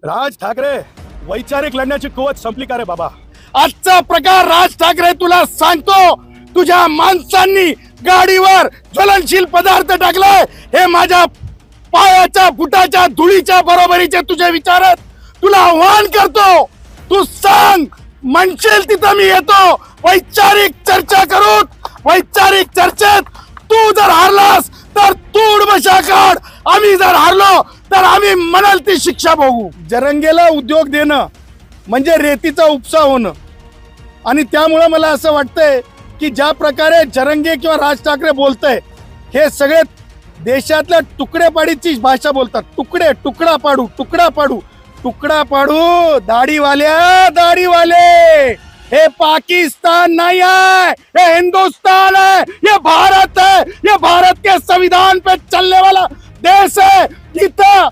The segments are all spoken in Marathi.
राज ठाकरे वैचारिक लढण्याची कुवत संपली का रे बाबा? आजचा प्रकार राज ठाकरे तुला सांगतो, तुझ्या माणसांनी गाडीवर ज्वलनशील पदार्थ टाकलाय हे माझ्या पायाच्या फुटाच्या धुळीच्या बरोबरीचे तुझे विचार आहेत. तुला आव्हान करतो, तू सांग, म्हणशील तिथं मी येतो. वैचारिक चर्चा करू. वैचारिक चर्चेत तू जर हारलास तर तू उडबशा काढ, आम्ही जर हारलो तर आम्ही म्हणाल ती शिक्षा भोगू. जरंगेला उद्योग देणं म्हणजे रेतीचा उपसा होणं. आणि त्यामुळे मला असं वाटतंय की ज्या प्रकारे जरंगे किंवा राज ठाकरे बोलतय, हे सगळे देशातल्या तुकडेपाडीची भाषा बोलतात. तुकडा पाडू, तुकडा पाडू. दाढीवाले हे पाकिस्तान नहीं है, ये हिंदुस्तान है, ये भारत है. ये भारत के संविधान पे चलने वाला देश है. इथं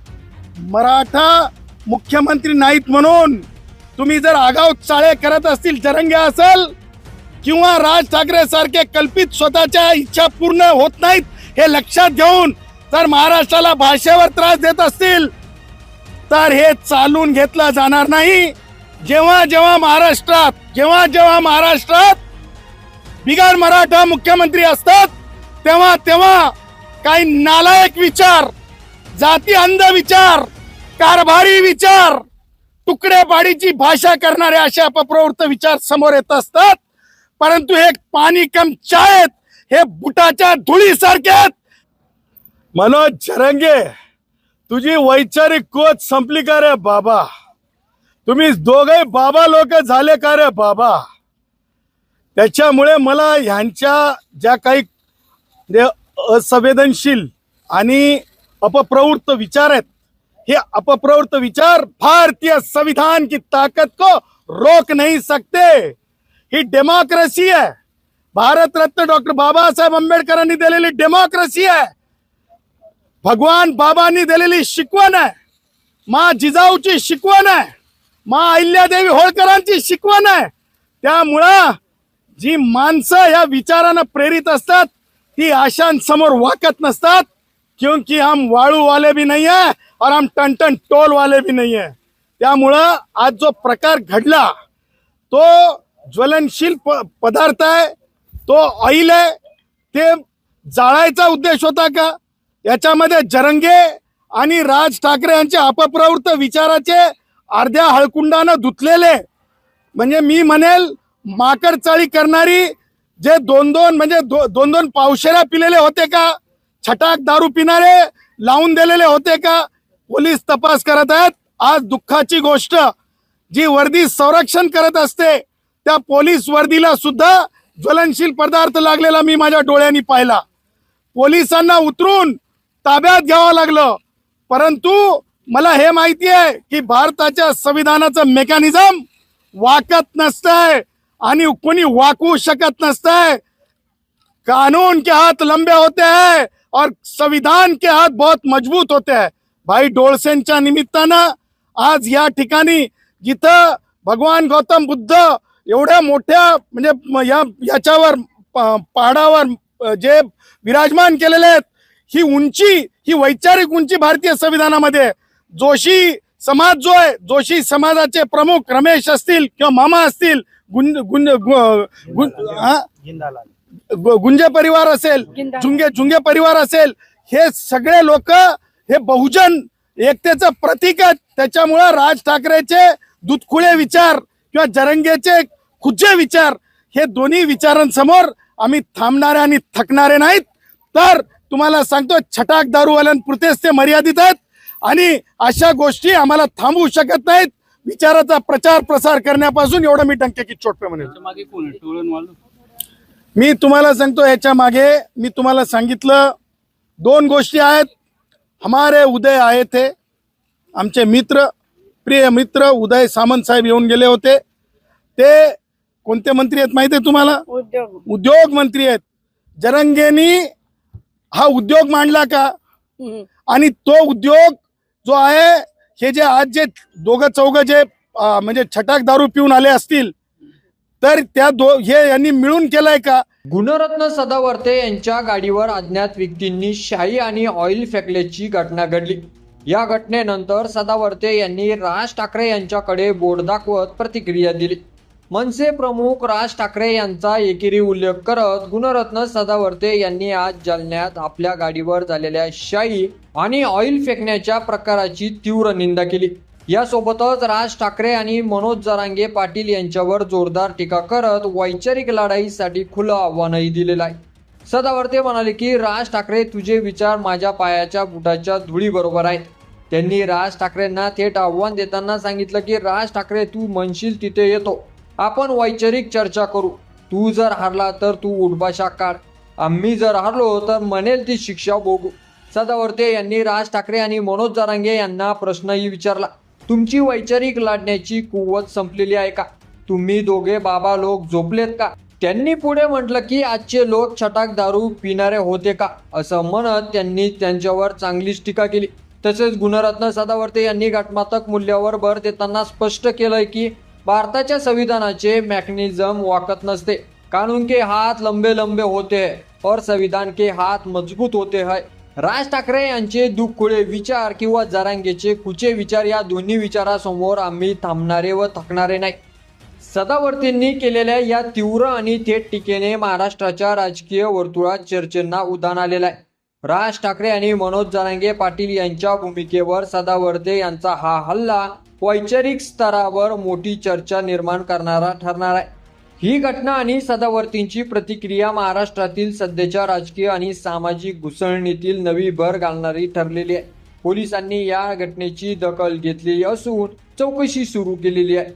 मराठा मुख्यमंत्री नाहीत म्हणून तुम्ही जर आगाऊ चाळे करत असतील, जरंगे असेल किंवा राज ठाकरे सारखे कल्पित स्वतःच्या इच्छा पूर्ण होत नाहीत हे लक्षात घेऊन जर महाराष्ट्राला भाषेवर त्रास देत असतील तर हे चालून घेतलं जाणार नाही. जेव्हा महाराष्ट्रात बिगर मराठा मुख्यमंत्री असतात तेव्हा काही नालायक विचार, जाती अंध विचार, कारभारी विचार, तुकडेपाडीची भाषा करणारे असे अपप्रवृत्त विचार समोर येत असतात. परंतु हे पाणी कम चायत, हे बुटाच्या धुळीसारखे आहेत. मनोज जरंगे, तुझी वैचारिक कोच संपली का रे बाबा? तुम्ही दोघे बाबा लोक झाले का रे बाबा? त्याच्यामुळे मला ह्यांच्या ज्या काही असंवेदनशील आणि अपप्रवृत्त विचार आहेत, हे अपप्रवृत्त विचार भारतीय संविधान की ताकत को रोक नहीं सकते. ही डेमोक्रेसी है, भारत रत्न डॉक्टर बाबासाहेब आंबेडकरांनी दिलेली डेमोक्रेसी आहे. भगवान बाबांनी दिलेली शिकवण आहे. माँ जिजाऊची शिकवण आहे. माँ अहिल्यादेवी होळकरांची शिकवण आहे. त्यामुळं जी माणसं या विचारानं प्रेरित असतात ती आशांसमोर वाकत नसतात. क्योंकि हम वाळू वाले भी नहीं है और हम टन टोल वाले भी नहीं है. त्यामुळं आज जो प्रकार घडला तो ज्वलनशील पदार्थ आहे, तो ऑइल आहे. ते जाळायचा उद्देश होता का? याच्यामध्ये जरंगे आणि राज ठाकरे यांचे अपप्रवृत्त विचाराचे अर्ध्या हळकुंडानं धुतलेले, म्हणजे मी म्हणेल माकड चाळी करणारी, जे दोन पावशेऱ्या पिलेले होते का? छटाक दारू पिणारे लावून दिलेले होते का? पोलीस तपास करत आहेत. आज दुःखाची गोष्ट, जी वर्दी संरक्षण करत असते त्या पोलीस वर्दीला सुद्धा ज्वलनशील पदार्थ लागलेला मी माझ्या डोळ्यांनी पाहिला. पोलिसांना उतरून ताब्यात घ्यावं लागलं. परंतु मला हे माहिती आहे की भारताच्या संविधानाचं मेकॅनिझम वाकत नसतंय आणि कोणी वाकवू शकत नसतंय. कानून के हाथ लंबे होते हैं और संविधान के हाथ बहुत मजबूत होते हैं. भाई डोळसेंच्या निमित्तानं आज या ठिकाणी जिथं भगवान गौतम बुद्ध एवढ्या मोठ्या म्हणजे याच्यावर पहाडावर जे विराजमान केलेले आहेत, ही उंची, ही वैचारिक उंची भारतीय संविधानामध्ये. जोशी समाज जो आहे, जोशी समाजाचे प्रमुख रमेश असतील किंवा मामा असतील, गुंजे परिवार असेल, झुंगे परिवार असेल, हे सगळे लोक हे बहुजन एकतेचं प्रतीक आहेत. त्याच्यामुळे राज ठाकरेचे दुधखुळे विचार किंवा जरंगेचे खुजे विचार, हे दोन्ही विचारांसमोर आम्ही थांबणारे आणि थकणारे नाहीत. तर तुम्हाला सांगतो, छटाक दारूवाल्यांपुरतेच ते मर्यादित आहेत आणि अशा गोष्टी आम्हाला थांबवू शकत नाहीत. विचाराचा प्रचार प्रसार करण्यापासून एवढं मी डंकेकी चोट पे म्हणेल. मी तुम्हाला सांगतो, याच्या मागे मी तुम्हाला सांगितलं दोन गोष्टी आहेत. हमारे उदय आए थे, आमचे मित्र, प्रिय मित्र उदय सामंत साहेब येऊन गेले होते. ते कोणते मंत्री आहेत माहिती आहे तुम्हाला? उद्योग मंत्री आहेत. जरंगेनी हा उद्योग मांडला का? आणि तो उद्योग जो आहे, हे जे आज जे दोघं चौघं जे म्हणजे छटाक दारू पिऊन आले असतील तर त्या हे यांनी मिळून केलाय का? गुणरत्न सदावर्ते यांच्या गाडीवर अज्ञात व्यक्तींनी शाई आणि ऑइल फेकल्याची घटना घडली. या घटनेनंतर सदावर्ते यांनी राज ठाकरे यांच्याकडे बोट दाखवत प्रतिक्रिया दिली. मनसे प्रमुख राज ठाकरे यांचा एकेरी उल्लेख करत गुणरत्न सदावर्ते यांनी आज जालन्यात आपल्या गाडीवर झालेल्या शाई आणि ऑइल फेकण्याच्या प्रकाराची तीव्र निंदा केली. यासोबतच राज ठाकरे आणि मनोज जरांगे पाटील यांच्यावर जोरदार टीका करत वैचारिक लढाईसाठी खुलं आव्हानही दिलेलं आहे. सदावर्ते म्हणाले की राज ठाकरे, तुझे विचार माझ्या पायाच्या बुटाच्या धुळीबरोबर आहेत. त्यांनी राज ठाकरेंना थेट आव्हान देताना सांगितलं की राज ठाकरे, तू म्हणशील तिथे येतो, आपण वैचारिक चर्चा करू. तू जर हारला तर तू उठभाषा काढ, आम्ही जर हारलो तर म्हणेल ती शिक्षा भोगू. सदावर्ते यांनी राज ठाकरे आणि मनोज जरांगे यांना प्रश्नही विचारला, तुमची वैचारिक लढण्याची कुवत संपलेली आहे का? तुम्ही दोघे बाबा लोक झोपलेत का? त्यांनी पुढे म्हटलं की आजचे लोक छटाक दारू पिणारे होते का, असं म्हणत त्यांनी त्यांच्यावर चांगलीच टीका केली. तसेच गुणरत्न सदावर्ते यांनी घटनात्मक मूल्यावर भर देताना स्पष्ट केलंय की भारताच्या संविधानाचे मेकॅनिझम वाकत नसते. कानून के हात लंबे लंबे होते हैं और संविधान के हात मजबूत होते हैं. राज ठाकरे यांचे दुःखुळे विचार किंवा जरांगेचे कुचे विचार या दोन्ही विचारासमोर आम्ही थांबणारे व थकणारे नाही. सदावर्तेंनी केलेल्या या तीव्र आणि थेट टीकेने महाराष्ट्राच्या राजकीय वर्तुळात चर्चेंना उधाण आलेलं आहे. राज ठाकरे आणि मनोज जरांगे पाटील यांच्या भूमिकेवर सदावर्ते यांचा हा हल्ला वैचारिक स्तरावर मोठी चर्चा निर्माण करणारा ठरणार आहे. ही घटना आणि सदावर्तींची प्रतिक्रिया महाराष्ट्रातील सध्याच्या राजकीय आणि सामाजिक घुसळणीतील नवी भर घालणारी ठरलेली आहे. पोलिसांनी या घटनेची दखल घेतलेली असून चौकशी सुरू केलेली आहे.